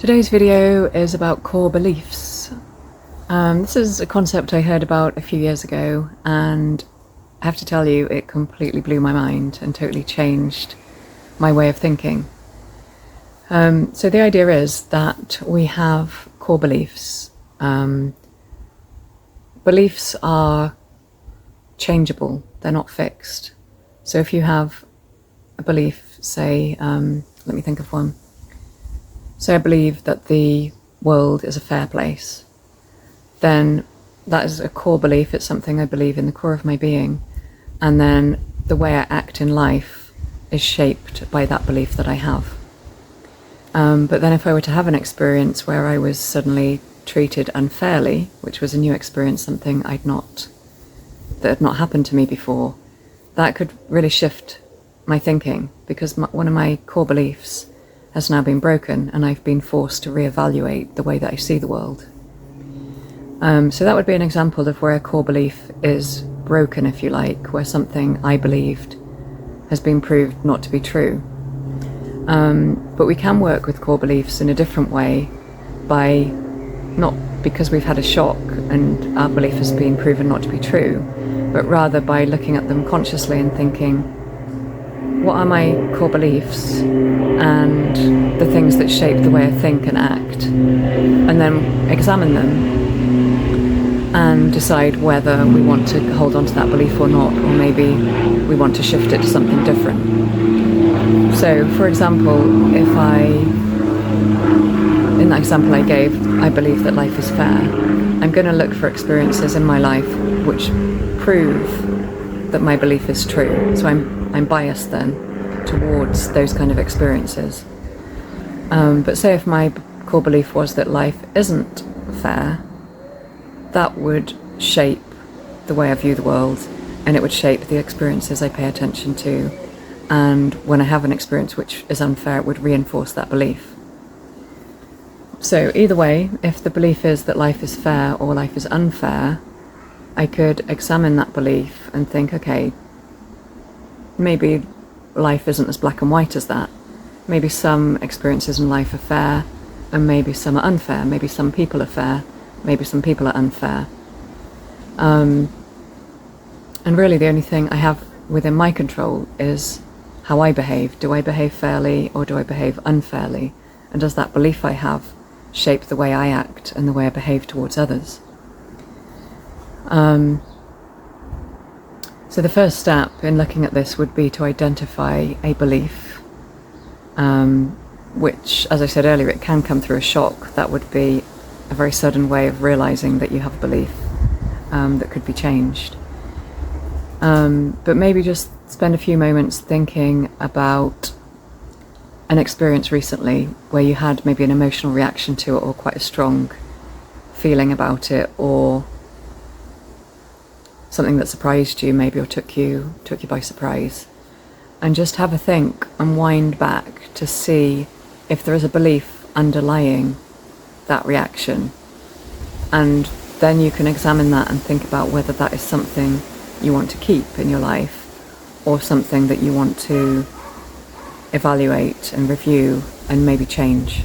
Today's video is about core beliefs. This is a concept I heard about a few years ago, and I have to tell you, it completely blew my mind and totally changed my way of thinking. So the idea is that we have core beliefs. Beliefs are changeable, they're not fixed. So if you have a belief, say, let me think of one. Say I believe that the world is a fair place, then that is a core belief. It's something I believe in the core of my being, and then the way I act in life is shaped by that belief that I have. But then if I were to have an experience where I was suddenly treated unfairly, which was a new experience, something that had not happened to me before, that could really shift my thinking, because one of my core beliefs has now been broken, and I've been forced to reevaluate the way that I see the world. So that would be an example of where a core belief is broken, if you like, where something I believed has been proved not to be true. But we can work with core beliefs in a different way, by not because we've had a shock and our belief has been proven not to be true, but rather by looking at them consciously and thinking, what are my core beliefs and the things that shape the way I think and act, and then examine them and decide whether we want to hold on to that belief or not, or maybe we want to shift it to something different. So, for example, in that example I gave, I believe that life is fair, I'm going to look for experiences in my life which prove that my belief is true. So I'm biased then towards those kind of experiences. But say if my core belief was that life isn't fair, that would shape the way I view the world, and it would shape the experiences I pay attention to. And when I have an experience which is unfair, it would reinforce that belief. So either way, if the belief is that life is fair or life is unfair, I could examine that belief and think, okay, maybe life isn't as black and white as that. Maybe some experiences in life are fair, and maybe some are unfair. Maybe some people are fair, maybe some people are unfair. And really the only thing I have within my control is how I behave. Do I behave fairly or do I behave unfairly? And does that belief I have shape the way I act and the way I behave towards others? So the first step in looking at this would be to identify a belief, which, as I said earlier, it can come through a shock. That would be a very sudden way of realizing that you have a belief that could be changed. But maybe just spend a few moments thinking about an experience recently where you had maybe an emotional reaction to it, or quite a strong feeling about it, or something that surprised you maybe, or took you by surprise. And just have a think and wind back to see if there is a belief underlying that reaction. And then you can examine that and think about whether that is something you want to keep in your life, or something that you want to evaluate and review and maybe change.